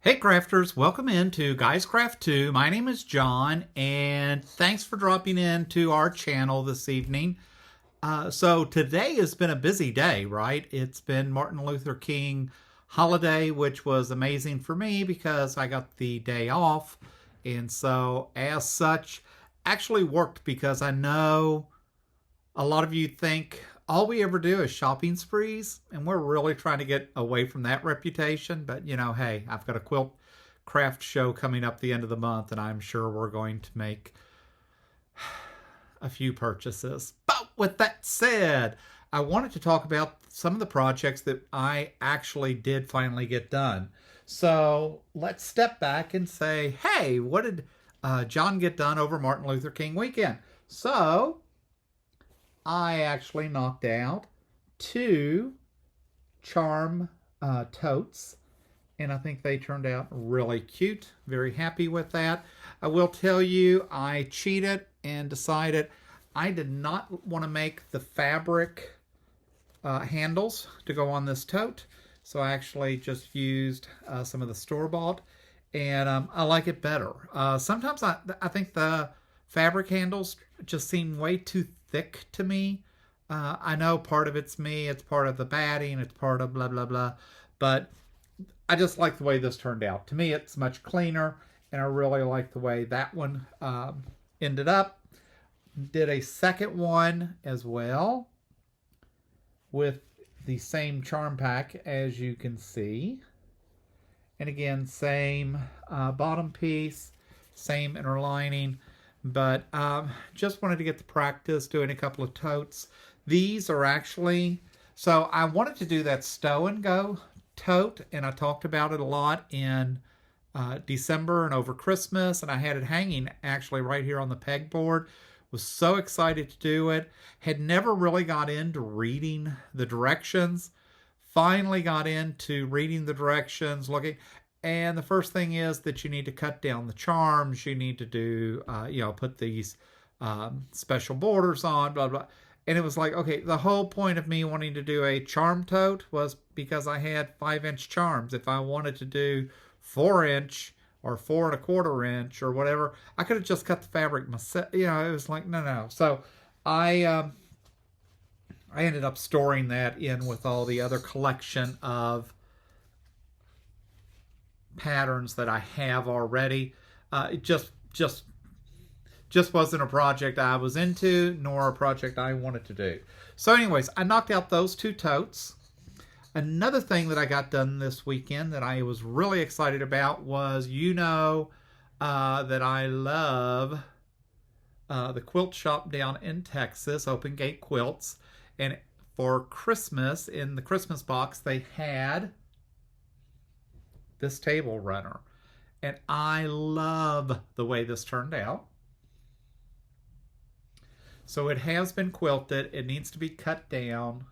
Hey crafters, welcome into Guys Craft 2. My name is John and thanks for dropping in to our channel this evening. So today has been a busy day, right? It's been Martin Luther King holiday, which was amazing for me because I got the day off. And so as such, actually worked because I know a lot of you think all we ever do is shopping sprees, and we're really trying to get away from that reputation. But hey, I've got a quilt craft show coming up the end of the month, and I'm sure we're going to make a few purchases. But with that said, I wanted to talk about some of the projects that I actually did finally get done. So let's step back and say, hey, what did John get done over Martin Luther King weekend? So I actually knocked out two charm totes, and I think they turned out really cute. Very happy with that. I will tell you, I cheated and decided I did not want to make the fabric handles to go on this tote, so I actually just used some of the store-bought, and I like it better. Sometimes I think the fabric handles just seem way too thick to me. I know part of it's me, it's part of the batting, it's part of blah blah blah, but I just like the way this turned out. To me, it's much cleaner, and I really like the way that one ended up. Did a second one as well with the same charm pack, as you can see. And again, same bottom piece, same inner lining. But just wanted to get the practice doing a couple of totes. These are actually, so I wanted to do that stow and go tote, and I talked about it a lot in December and over Christmas, and I had it hanging actually right here on the pegboard. Was so excited to do it. Had never really got into reading the directions. Finally got into reading the directions, looking. And the first thing is that you need to cut down the charms. You need to do, put these special borders on, blah, blah. And it was like, okay, the whole point of me wanting to do a charm tote was because I had 5-inch charms. If I wanted to do 4-inch or 4 1/4 inch or whatever, I could have just cut the fabric myself. It was like, no. So I ended up storing that in with all the other collection of patterns that I have already. It just wasn't a project I was into, nor a project I wanted to do. So anyways, I knocked out those two totes. Another thing that I got done this weekend that I was really excited about was, that I love the quilt shop down in Texas, Open Gate Quilts. And for Christmas, in the Christmas box, they had this table runner, and I love the way this turned out. So it has been quilted. It needs to be cut down,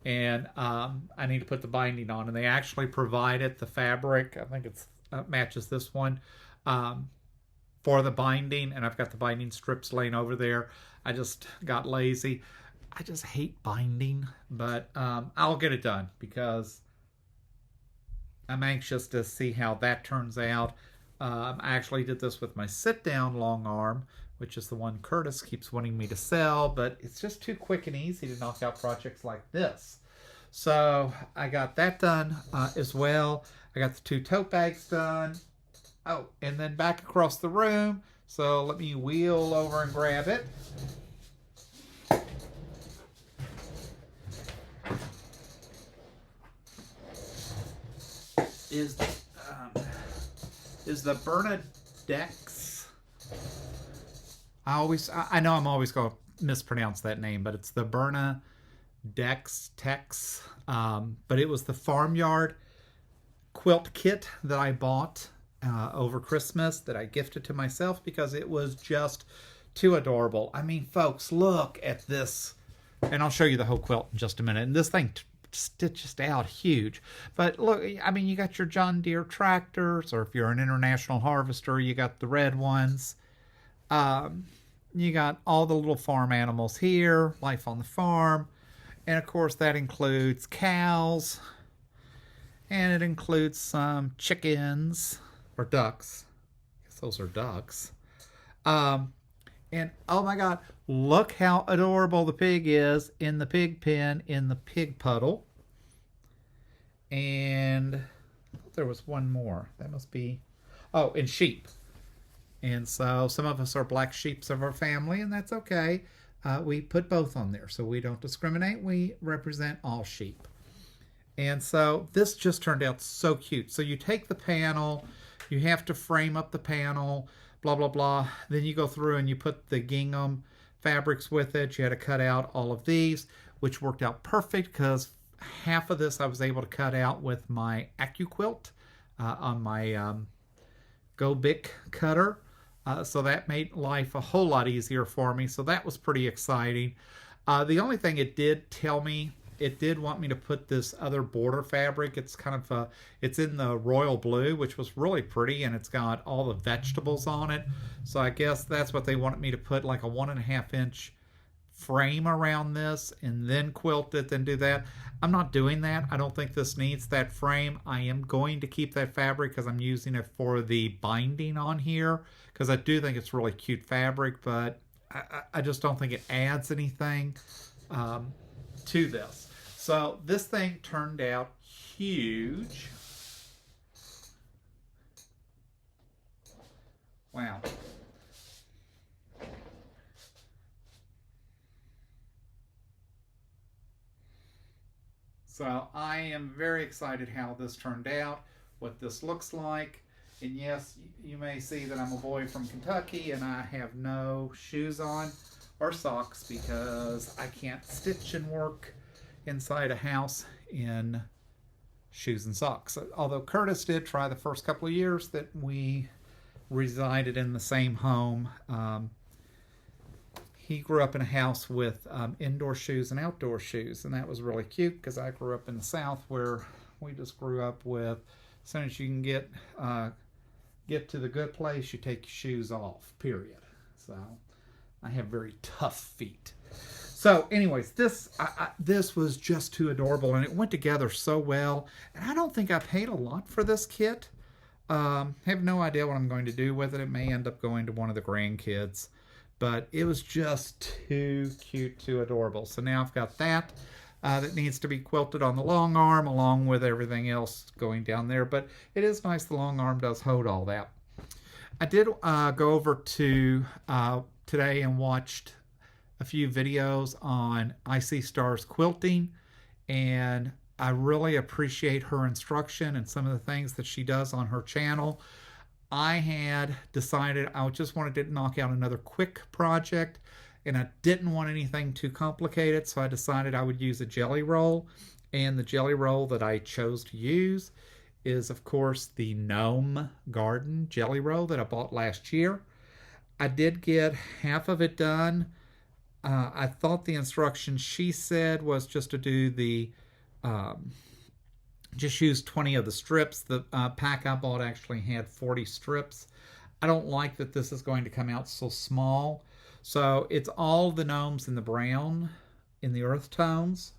and I need to put the binding on, and they actually provided the fabric. I think it's matches this one for the binding, and I've got the binding strips laying over there. I just got lazy. I just hate binding, but I'll get it done because I'm anxious to see how that turns out. I actually did this with my sit-down long arm, which is the one Curtis keeps wanting me to sell, but it's just too quick and easy to knock out projects like this. So I got that done as well. I got the two tote bags done. Oh, and then back across the room. So let me wheel over and grab it. Is the Bernadex. I know I'm always going to mispronounce that name, but it's the Bernadex Tex. But it was the Farmyard quilt kit that I bought over Christmas that I gifted to myself because it was just too adorable. I mean, folks, look at this. And I'll show you the whole quilt in just a minute. And this thing stitched out huge. But look, I mean, you got your John Deere tractors, or if you're an International Harvester, you got the red ones. You got all the little farm animals here, life on the farm. And of course, that includes cows And it includes some chickens, or ducks. I guess those are ducks. Um, and oh my God, look how adorable the pig is in the pig pen in the pig puddle. And there was one more. That must be, oh, and sheep. And so some of us are black sheeps of our family, and that's okay. We put both on there, so we don't discriminate. We represent all sheep. And so this just turned out so cute. So you take the panel, you have to frame up the panel, blah, blah, blah. Then you go through and you put the gingham fabrics with it. You had to cut out all of these, which worked out perfect because half of this I was able to cut out with my Quilt on my Go Bic cutter. So that made life a whole lot easier for me. So that was pretty exciting. The only thing it did tell me, it did want me to put this other border fabric. It's kind of, it's in the royal blue, which was really pretty, and it's got all the vegetables on it. So I guess that's what they wanted me to put, like a 1.5 inch frame around this and then quilt it, then do that. I'm not doing that. I don't think this needs that frame. I am going to keep that fabric because I'm using it for the binding on here, because I do think it's really cute fabric, but I just don't think it adds anything to this. So this thing turned out huge. Wow. So I am very excited how this turned out, what this looks like. And yes, you may see that I'm a boy from Kentucky and I have no shoes on or socks because I can't stitch and work inside a house in shoes and socks. Although Curtis did try the first couple of years that we resided in the same home. He grew up in a house with indoor shoes and outdoor shoes, and that was really cute because I grew up in the South where we just grew up with, as soon as you can get to the good place, you take your shoes off, period. So I have very tough feet. So anyways, this was just too adorable, and it went together so well. And I don't think I paid a lot for this kit. Have no idea what I'm going to do with it. It may end up going to one of the grandkids. But it was just too cute, too adorable. So now I've got that that needs to be quilted on the long arm along with everything else going down there. But it is nice the long arm does hold all that. I did go over to today and watched a few videos on Icy Stars quilting, and I really appreciate her instruction and some of the things that she does on her channel. I had decided I just wanted to knock out another quick project, and I didn't want anything too complicated, so I decided I would use a jelly roll. And the jelly roll that I chose to use is, of course, the Gnome Garden jelly roll that I bought last year. I did get half of it done. I thought the instructions she said was just to do the just use 20 of the strips. The pack I bought actually had 40 strips. I don't like that this is going to come out so small. So it's all the gnomes in the brown, in the earth tones.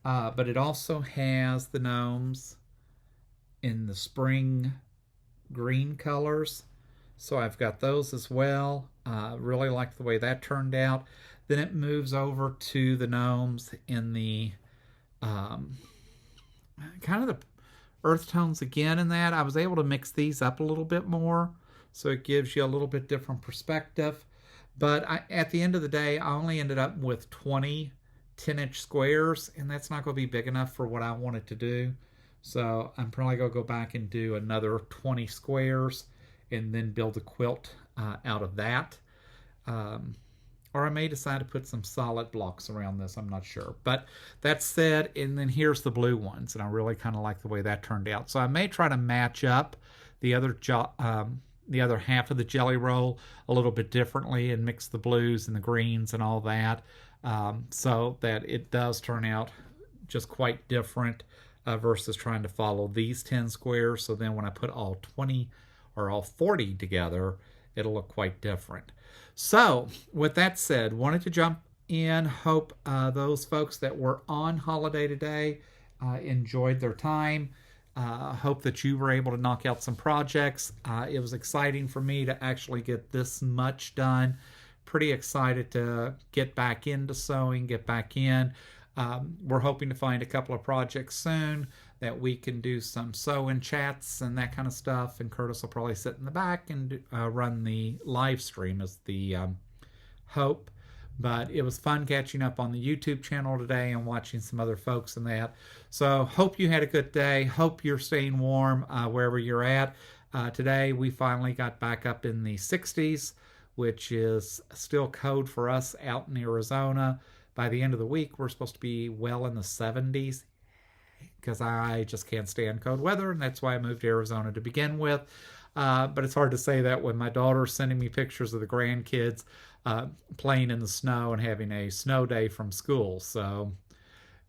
But it also has the gnomes in the spring green colors. So I've got those as well. Really like the way that turned out. Then it moves over to the gnomes in the kind of the earth tones again in that. I was able to mix these up a little bit more, so it gives you a little bit different perspective. But at the end of the day, I only ended up with 20 10-inch squares, and that's not going to be big enough for what I wanted to do. So I'm probably going to go back and do another 20 squares and then build a quilt out of that. Or I may decide to put some solid blocks around this. I'm not sure. But that said, and then here's the blue ones. And I really kind of like the way that turned out. So I may try to match up the other half of the jelly roll a little bit differently and mix the blues and the greens and all that, so that it does turn out just quite different versus trying to follow these 10 squares. So then when I put all 20 or all 40 together, it'll look quite different. So with that said, wanted to jump in, hope those folks that were on holiday today enjoyed their time. Hope that you were able to knock out some projects. It was exciting for me to actually get this much done. Pretty excited to get back into sewing, get back in. We're hoping to find a couple of projects soon that we can do some sew-in chats and that kind of stuff. And Curtis will probably sit in the back and run the live stream as the hope. But it was fun catching up on the YouTube channel today and watching some other folks in that. So hope you had a good day. Hope you're staying warm wherever you're at. Today we finally got back up in the 60s, which is still cold for us out in Arizona. By the end of the week, we're supposed to be well in the 70s because I just can't stand cold weather, and that's why I moved to Arizona to begin with. But it's hard to say that when my daughter's sending me pictures of the grandkids playing in the snow and having a snow day from school. So,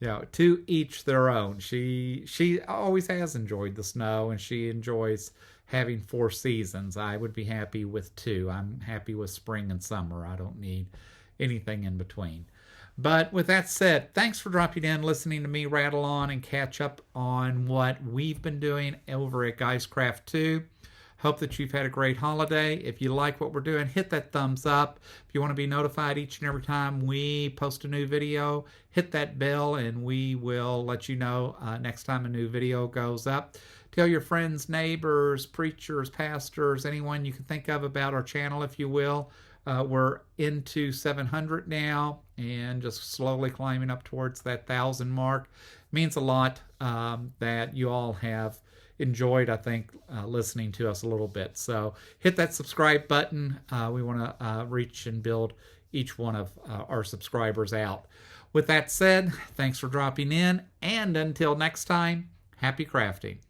to each their own. She always has enjoyed the snow, and she enjoys having 4 seasons. I would be happy with 2. I'm happy with spring and summer. I don't need anything in between. But with that said, thanks for dropping in, listening to me rattle on and catch up on what we've been doing over at Guys Craft 2. Hope that you've had a great holiday. If you like what we're doing, hit that thumbs up. If you want to be notified each and every time we post a new video, hit that bell and we will let you know next time a new video goes up. Tell your friends, neighbors, preachers, pastors, anyone you can think of about our channel, if you will. We're into 700 now and just slowly climbing up towards that 1,000 mark. It means a lot that you all have enjoyed, I think, listening to us a little bit. So hit that subscribe button. We want to reach and build each one of our subscribers out. With that said, thanks for dropping in, and until next time, happy crafting.